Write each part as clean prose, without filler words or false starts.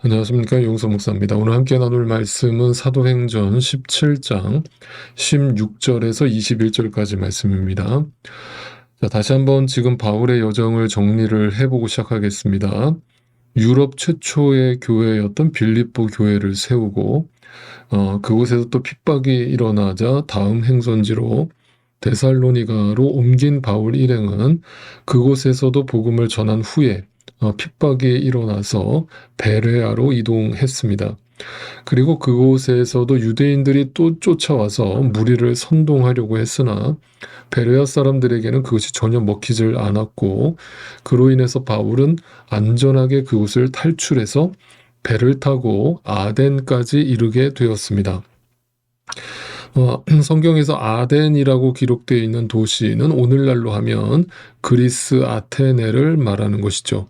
안녕하십니까, 용서 목사입니다. 오늘 함께 나눌 말씀은 사도행전 17장 16절에서 21절까지 말씀입니다. 자, 다시 한번 지금 바울의 여정을 정리를 해보고 시작하겠습니다. 유럽 최초의 교회였던 빌립보 교회를 세우고 그곳에서 또 핍박이 일어나자 다음 행선지로 데살로니가로 옮긴 바울 일행은 그곳에서도 복음을 전한 후에 핍박이 일어나서 베레아로 이동했습니다. 그리고 그곳에서도 유대인들이 또 쫓아와서 무리를 선동하려고 했으나 베레아 사람들에게는 그것이 전혀 먹히질 않았고, 그로 인해서 바울은 안전하게 그곳을 탈출해서 배를 타고 아덴까지 이르게 되었습니다. 성경에서 아덴이라고 기록되어 있는 도시는 오늘날로 하면 그리스 아테네를 말하는 것이죠.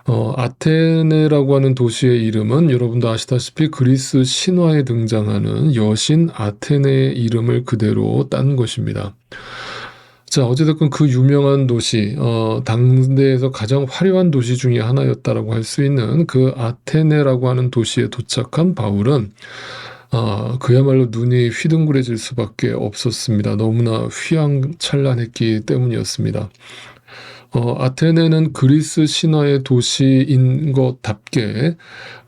아테네라고 하는 도시의 이름은 여러분도 아시다시피 그리스 신화에 등장하는 여신 아테네의 이름을 그대로 딴 것입니다. 자, 어찌됐건 그 유명한 도시, 당대에서 가장 화려한 도시 중에 하나였다라고 할 수 있는 그 아테네라고 하는 도시에 도착한 바울은 그야말로 눈이 휘둥그레질 수밖에 없었습니다. 너무나 휘황찬란했기 때문이었습니다. 아테네는 그리스 신화의 도시인 것답게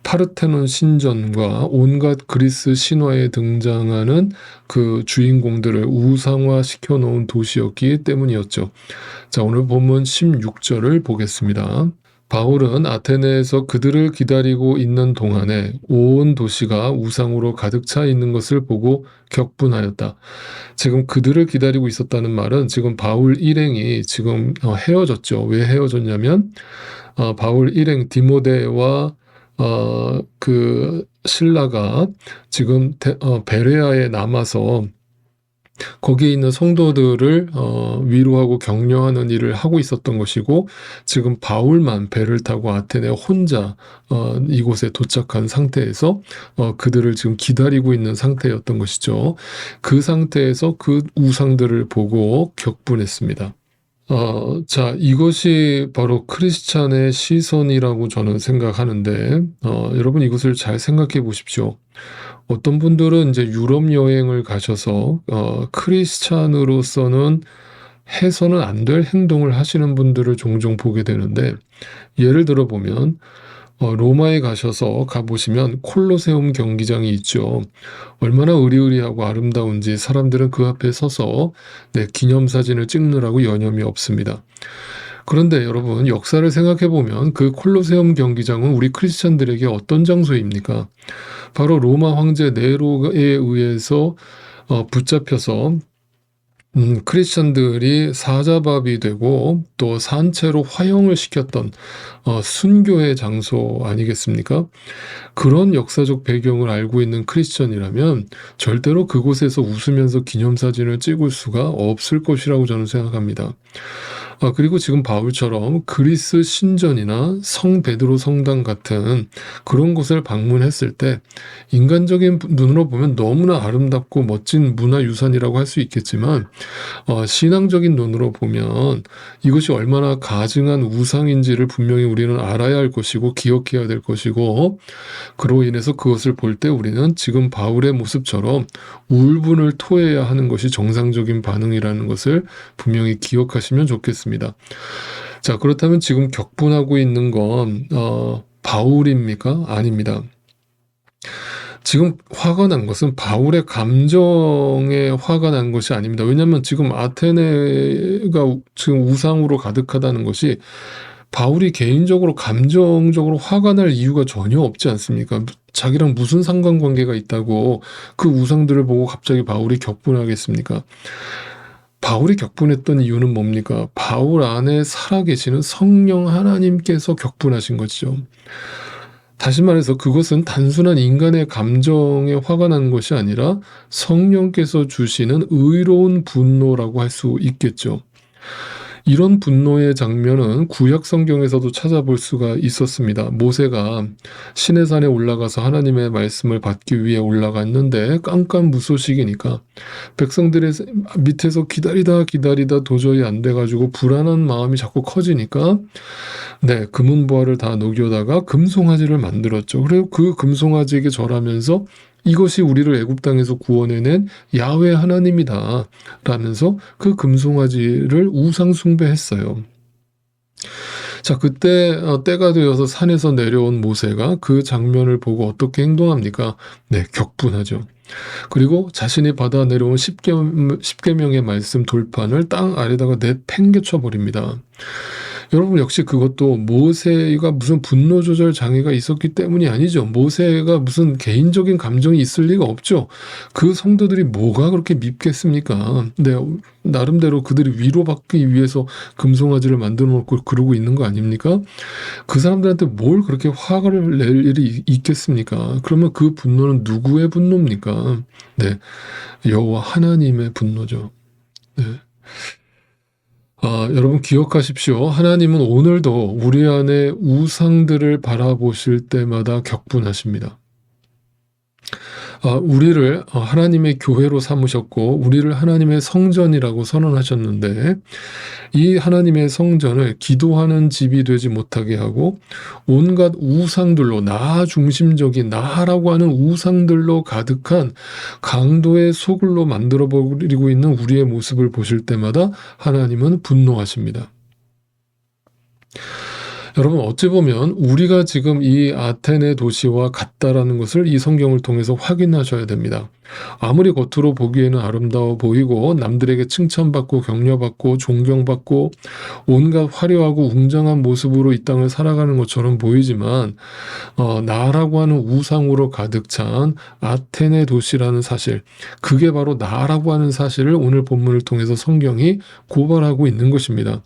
파르테논 신전과 온갖 그리스 신화에 등장하는 그 주인공들을 우상화시켜 놓은 도시였기 때문이었죠. 자, 오늘 본문 16절을 보겠습니다. 바울은 아테네에서 그들을 기다리고 있는 동안에 온 도시가 우상으로 가득 차 있는 것을 보고 격분하였다. 지금 그들을 기다리고 있었다는 말은 지금 바울 일행이 지금 헤어졌죠. 왜 헤어졌냐면 바울 일행 디모데와 그 신라가 지금 베레아에 남아서 거기에 있는 성도들을 위로하고 격려하는 일을 하고 있었던 것이고, 지금 바울만 배를 타고 아테네 혼자 이곳에 도착한 상태에서 그들을 지금 기다리고 있는 상태였던 것이죠. 그 상태에서 그 우상들을 보고 격분했습니다. 자, 이것이 바로 크리스찬의 시선이라고 저는 생각하는데, 여러분 이것을 잘 생각해 보십시오. 어떤 분들은 이제 유럽 여행을 가셔서 크리스찬으로서는 해서는 안 될 행동을 하시는 분들을 종종 보게 되는데, 예를 들어 보면 로마에 가보시면 콜로세움 경기장이 있죠. 얼마나 의리의리하고 아름다운지 사람들은 그 앞에 서서 기념사진을 찍느라고 여념이 없습니다. 그런데 여러분, 역사를 생각해 보면 그 콜로세움 경기장은 우리 크리스찬들에게 어떤 장소입니까? 바로 로마 황제 네로에 의해서 붙잡혀서 크리스찬들이 사자밥이 되고 또 산채로 화형을 시켰던 순교의 장소 아니겠습니까? 그런 역사적 배경을 알고 있는 크리스찬이라면 절대로 그곳에서 웃으면서 기념사진을 찍을 수가 없을 것이라고 저는 생각합니다. 그리고 지금 바울처럼 그리스 신전이나 성 베드로 성당 같은 그런 곳을 방문했을 때 인간적인 눈으로 보면 너무나 아름답고 멋진 문화유산이라고 할 수 있겠지만 신앙적인 눈으로 보면 이것이 얼마나 가증한 우상인지를 분명히 우리는 알아야 할 것이고 기억해야 될 것이고, 그로 인해서 그것을 볼 때 우리는 지금 바울의 모습처럼 울분을 토해야 하는 것이 정상적인 반응이라는 것을 분명히 기억하시면 좋겠습니다. 자, 그렇다면 지금 격분하고 있는 건 바울입니까? 아닙니다. 지금 화가 난 것은 바울의 감정에 화가 난 것이 아닙니다. 왜냐하면 지금 아테네가 지금 우상으로 가득하다는 것이 바울이 개인적으로 감정적으로 화가 날 이유가 전혀 없지 않습니까? 자기랑 무슨 상관관계가 있다고 그 우상들을 보고 갑자기 바울이 격분하겠습니까? 바울이 격분했던 이유는 뭡니까? 바울 안에 살아계시는 성령 하나님께서 격분하신 것이죠. 다시 말해서 그것은 단순한 인간의 감정에 화가 난 것이 아니라 성령께서 주시는 의로운 분노라고 할 수 있겠죠. 이런 분노의 장면은 구약 성경에서도 찾아볼 수가 있었습니다. 모세가 시내산에 올라가서 하나님의 말씀을 받기 위해 올라갔는데 깜깜무소식이니까 백성들의 밑에서 기다리다 도저히 안 돼가지고 불안한 마음이 자꾸 커지니까 금은보화를 다 녹여다가 금송아지를 만들었죠. 그리고 그 금송아지에게 절하면서 이것이 우리를 애굽 땅에서 구원해낸 야훼 하나님이다 라면서 그 금송아지를 우상 숭배했어요. 자, 그때 때가 되어서 산에서 내려온 모세가 그 장면을 보고 어떻게 행동합니까? 격분하죠. 그리고 자신이 받아 내려온 10계명의 말씀 돌판을 땅 아래다가 내팽개쳐 버립니다. 여러분, 역시 그것도 모세가 무슨 분노 조절 장애가 있었기 때문이 아니죠. 모세가 무슨 개인적인 감정이 있을 리가 없죠. 그 성도들이 뭐가 그렇게 밉겠습니까? 나름대로 그들이 위로받기 위해서 금송아지를 만들어 놓고 그러고 있는 거 아닙니까? 그 사람들한테 뭘 그렇게 화를 낼 일이 있겠습니까? 그러면 그 분노는 누구의 분노입니까? 여호와 하나님의 분노죠. 여러분 기억하십시오. 하나님은 오늘도 우리 안에 우상들을 바라보실 때마다 격분하십니다. 우리를 하나님의 교회로 삼으셨고 우리를 하나님의 성전이라고 선언하셨는데 이 하나님의 성전을 기도하는 집이 되지 못하게 하고 온갖 우상들로, 나 중심적인 나라고 하는 우상들로 가득한 강도의 소굴로 만들어버리고 있는 우리의 모습을 보실 때마다 하나님은 분노하십니다. 여러분, 어찌 보면 우리가 지금 이 아테네 도시와 같다라는 것을 이 성경을 통해서 확인하셔야 됩니다. 아무리 겉으로 보기에는 아름다워 보이고 남들에게 칭찬받고 격려받고 존경받고 온갖 화려하고 웅장한 모습으로 이 땅을 살아가는 것처럼 보이지만 나라고 하는 우상으로 가득 찬 아테네 도시라는 사실, 그게 바로 나라고 하는 사실을 오늘 본문을 통해서 성경이 고발하고 있는 것입니다.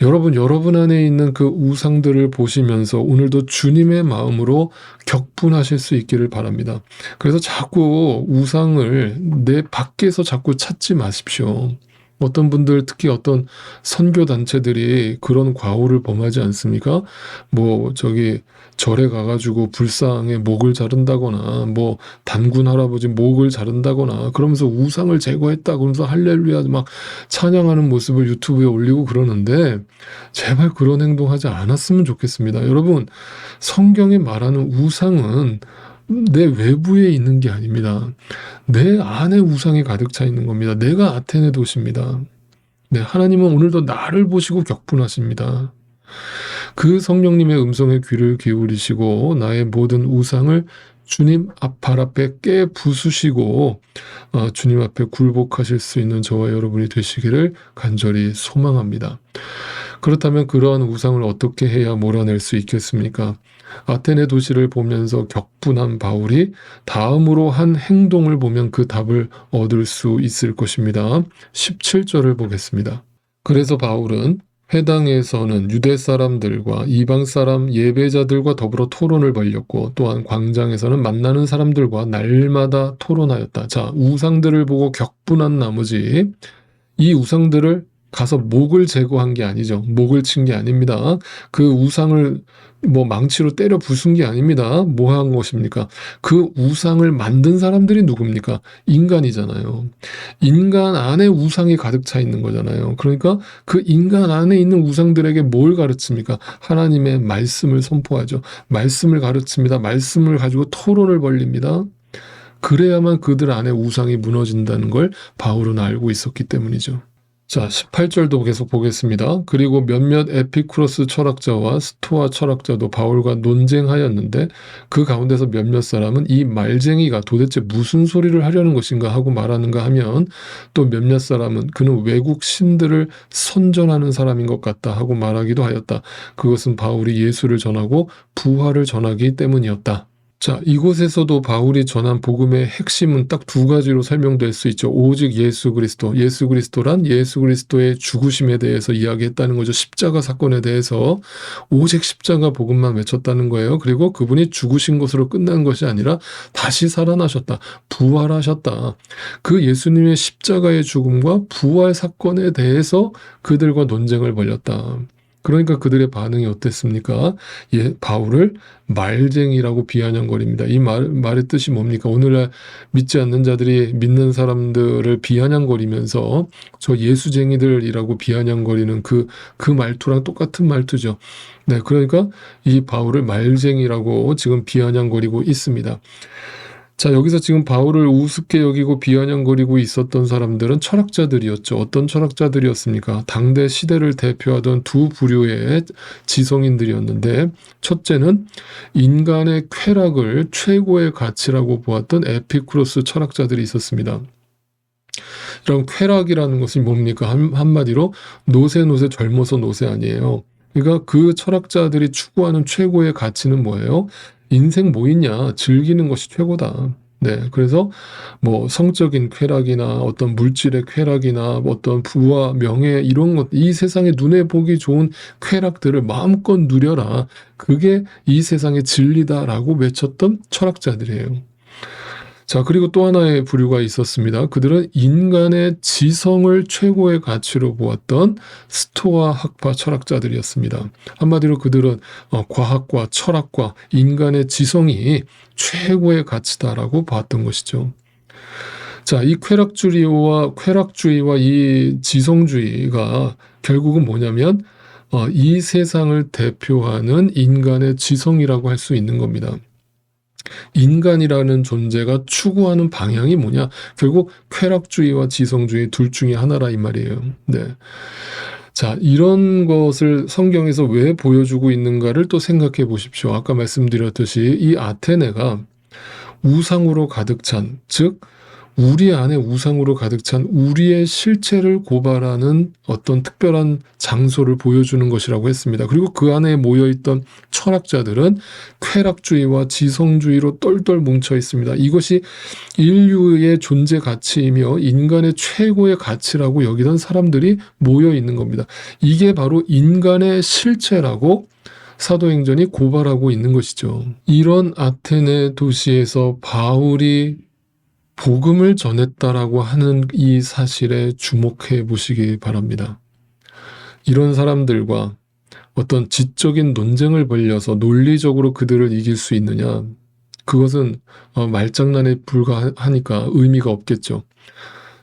여러분 안에 있는 그 우상들을 보시면서 오늘도 주님의 마음으로 격분하실 수 있기를 바랍니다. 그래서 자꾸 우상을 내 밖에서 자꾸 찾지 마십시오. 어떤 분들, 특히 어떤 선교단체들이 그런 과오를 범하지 않습니까? 절에 가가지고 불상의 목을 자른다거나, 단군 할아버지 목을 자른다거나, 그러면서 우상을 제거했다, 그러면서 할렐루야 막 찬양하는 모습을 유튜브에 올리고 그러는데, 제발 그런 행동하지 않았으면 좋겠습니다. 여러분, 성경이 말하는 우상은 내 외부에 있는 게 아닙니다. 내 안에 우상이 가득 차 있는 겁니다. 내가 아테네 도시입니다. 하나님은 오늘도 나를 보시고 격분하십니다. 그 성령님의 음성에 귀를 기울이시고 나의 모든 우상을 주님 발 앞에 깨 부수시고 주님 앞에 굴복하실 수 있는 저와 여러분이 되시기를 간절히 소망합니다. 그렇다면 그러한 우상을 어떻게 해야 몰아낼 수 있겠습니까? 아테네 도시를 보면서 격분한 바울이 다음으로 한 행동을 보면 그 답을 얻을 수 있을 것입니다. 17절을 보겠습니다. 그래서 바울은 회당에서는 유대 사람들과 이방 사람 예배자들과 더불어 토론을 벌였고 또한 광장에서는 만나는 사람들과 날마다 토론하였다. 자, 우상들을 보고 격분한 나머지 이 우상들을 가서 목을 제거한 게 아니죠. 목을 친 게 아닙니다. 그 우상을 망치로 때려 부순 게 아닙니다. 뭐 한 것입니까? 그 우상을 만든 사람들이 누굽니까? 인간이잖아요. 인간 안에 우상이 가득 차 있는 거잖아요. 그러니까 그 인간 안에 있는 우상들에게 뭘 가르칩니까? 하나님의 말씀을 선포하죠. 말씀을 가르칩니다. 말씀을 가지고 토론을 벌립니다. 그래야만 그들 안에 우상이 무너진다는 걸 바울은 알고 있었기 때문이죠. 자, 18절도 계속 보겠습니다. 그리고 몇몇 에피쿠로스 철학자와 스토아 철학자도 바울과 논쟁하였는데 그 가운데서 몇몇 사람은 이 말쟁이가 도대체 무슨 소리를 하려는 것인가 하고 말하는가 하면 또 몇몇 사람은 그는 외국 신들을 선전하는 사람인 것 같다 하고 말하기도 하였다. 그것은 바울이 예수를 전하고 부활을 전하기 때문이었다. 자, 이곳에서도 바울이 전한 복음의 핵심은 딱 두 가지로 설명될 수 있죠. 오직 예수 그리스도, 예수 그리스도란 예수 그리스도의 죽으심에 대해서 이야기했다는 거죠. 십자가 사건에 대해서 오직 십자가 복음만 외쳤다는 거예요. 그리고 그분이 죽으신 것으로 끝난 것이 아니라 다시 살아나셨다, 부활하셨다. 그 예수님의 십자가의 죽음과 부활 사건에 대해서 그들과 논쟁을 벌였다. 그러니까 그들의 반응이 어땠습니까? 바울을 말쟁이라고 비아냥거립니다. 이 말의 뜻이 뭡니까? 오늘날 믿지 않는 자들이 믿는 사람들을 비아냥거리면서 저 예수쟁이들이라고 비아냥거리는 그 말투랑 똑같은 말투죠. 네, 그러니까 이 바울을 말쟁이라고 지금 비아냥거리고 있습니다. 자, 여기서 지금 바울을 우습게 여기고 비아냥거리고 있었던 사람들은 철학자들이었죠. 어떤 철학자들이었습니까? 당대 시대를 대표하던 두 부류의 지성인들이었는데, 첫째는 인간의 쾌락을 최고의 가치라고 보았던 에피쿠로스 철학자들이 있었습니다. 그럼 쾌락이라는 것이 뭡니까? 한마디로 노세 젊어서 노세 아니에요. 그러니까 그 철학자들이 추구하는 최고의 가치는 뭐예요? 인생 뭐 있냐? 즐기는 것이 최고다. 네, 그래서 뭐 성적인 쾌락이나 어떤 물질의 쾌락이나 어떤 부와 명예 이런 것, 이 세상에 눈에 보기 좋은 쾌락들을 마음껏 누려라. 그게 이 세상의 진리다라고 외쳤던 철학자들이에요. 자, 그리고 또 하나의 부류가 있었습니다. 그들은 인간의 지성을 최고의 가치로 보았던 스토아 학파 철학자들이었습니다. 한마디로 그들은 과학과 철학과 인간의 지성이 최고의 가치다라고 봤던 것이죠. 자, 이 쾌락주의와 이 지성주의가 결국은 뭐냐면 이 세상을 대표하는 인간의 지성이라고 할 수 있는 겁니다. 인간이라는 존재가 추구하는 방향이 뭐냐? 결국 쾌락주의와 지성주의 둘 중에 하나라 이 말이에요. 네. 자, 이런 것을 성경에서 왜 보여주고 있는가를 또 생각해 보십시오. 아까 말씀드렸듯이 이 아테네가 우상으로 가득 찬, 즉 우리 안에 우상으로 가득 찬 우리의 실체를 고발하는 어떤 특별한 장소를 보여주는 것이라고 했습니다. 그리고 그 안에 모여있던 철학자들은 쾌락주의와 지성주의로 똘똘 뭉쳐 있습니다. 이것이 인류의 존재 가치이며 인간의 최고의 가치라고 여기던 사람들이 모여 있는 겁니다. 이게 바로 인간의 실체라고 사도행전이 고발하고 있는 것이죠. 이런 아테네 도시에서 바울이 복음을 전했다라고 하는 이 사실에 주목해 보시기 바랍니다. 이런 사람들과 어떤 지적인 논쟁을 벌여서 논리적으로 그들을 이길 수 있느냐? 그것은 말장난에 불과하니까 의미가 없겠죠.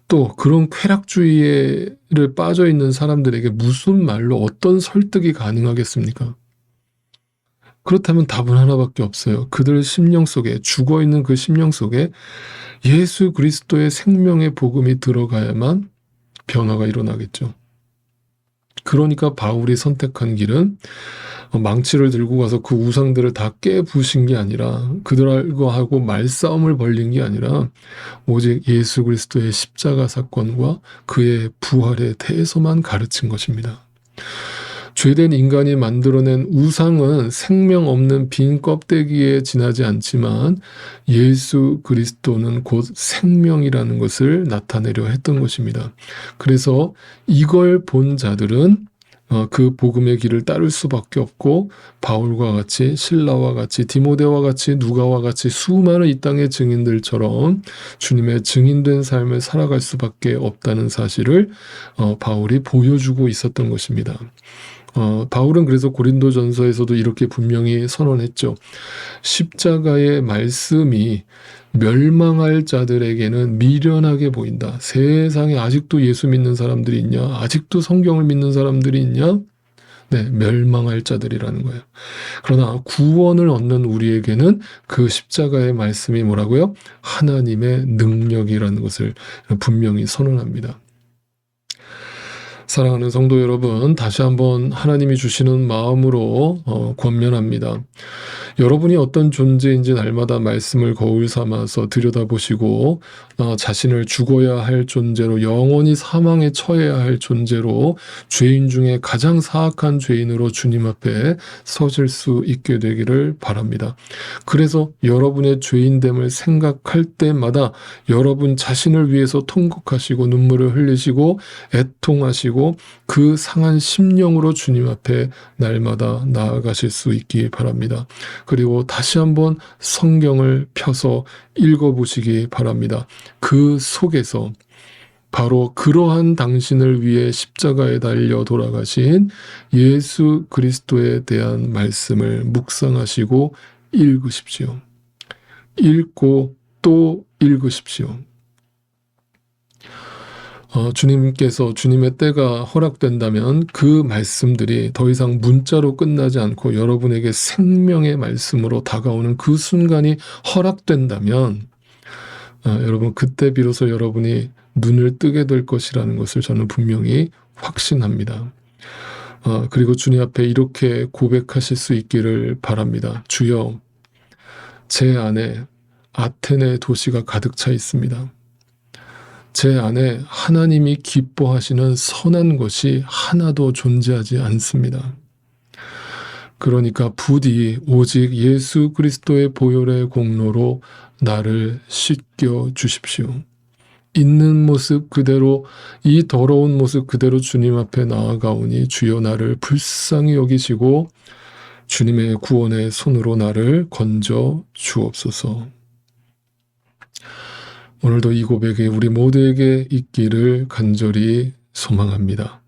또 그런 쾌락주의를 빠져 있는 사람들에게 무슨 말로 어떤 설득이 가능하겠습니까? 그렇다면 답은 하나밖에 없어요. 그들 심령 속에, 죽어있는 그 심령 속에 예수 그리스도의 생명의 복음이 들어가야만 변화가 일어나겠죠. 그러니까 바울이 선택한 길은 망치를 들고 가서 그 우상들을 다 깨부신 게 아니라, 그들하고 말싸움을 벌린 게 아니라 오직 예수 그리스도의 십자가 사건과 그의 부활에 대해서만 가르친 것입니다. 죄된 인간이 만들어낸 우상은 생명 없는 빈 껍데기에 지나지 않지만 예수 그리스도는 곧 생명이라는 것을 나타내려 했던 것입니다. 그래서 이걸 본 자들은 그 복음의 길을 따를 수밖에 없고, 바울과 같이, 실라와 같이, 디모데와 같이, 누가와 같이 수많은 이 땅의 증인들처럼 주님의 증인된 삶을 살아갈 수밖에 없다는 사실을 바울이 보여주고 있었던 것입니다. 바울은 그래서 고린도전서에서도 이렇게 분명히 선언했죠. 십자가의 말씀이 멸망할 자들에게는 미련하게 보인다. 세상에 아직도 예수 믿는 사람들이 있냐? 아직도 성경을 믿는 사람들이 있냐? 네, 멸망할 자들이라는 거예요. 그러나 구원을 얻는 우리에게는 그 십자가의 말씀이 뭐라고요? 하나님의 능력이라는 것을 분명히 선언합니다. 사랑하는 성도 여러분, 다시 한번 하나님이 주시는 마음으로 권면합니다. 여러분이 어떤 존재인지 날마다 말씀을 거울 삼아서 들여다보시고 자신을 죽어야 할 존재로, 영원히 사망에 처해야 할 존재로, 죄인 중에 가장 사악한 죄인으로 주님 앞에 서실 수 있게 되기를 바랍니다. 그래서 여러분의 죄인됨을 생각할 때마다 여러분 자신을 위해서 통곡하시고 눈물을 흘리시고 애통하시고 그 상한 심령으로 주님 앞에 날마다 나아가실 수 있기 바랍니다. 그리고 다시 한번 성경을 펴서 읽어보시기 바랍니다. 그 속에서 바로 그러한 당신을 위해 십자가에 달려 돌아가신 예수 그리스도에 대한 말씀을 묵상하시고 읽으십시오. 읽고 또 읽으십시오. 주님께서, 주님의 때가 허락된다면 그 말씀들이 더 이상 문자로 끝나지 않고 여러분에게 생명의 말씀으로 다가오는 그 순간이 허락된다면 여러분, 그때 비로소 여러분이 눈을 뜨게 될 것이라는 것을 저는 분명히 확신합니다. 그리고 주님 앞에 이렇게 고백하실 수 있기를 바랍니다. 주여, 제 안에 아테네 도시가 가득 차 있습니다. 제 안에 하나님이 기뻐하시는 선한 것이 하나도 존재하지 않습니다. 그러니까 부디 오직 예수 그리스도의 보혈의 공로로 나를 씻겨 주십시오. 있는 모습 그대로, 이 더러운 모습 그대로 주님 앞에 나아가오니 주여 나를 불쌍히 여기시고 주님의 구원의 손으로 나를 건져 주옵소서. 오늘도 이 고백이 우리 모두에게 있기를 간절히 소망합니다.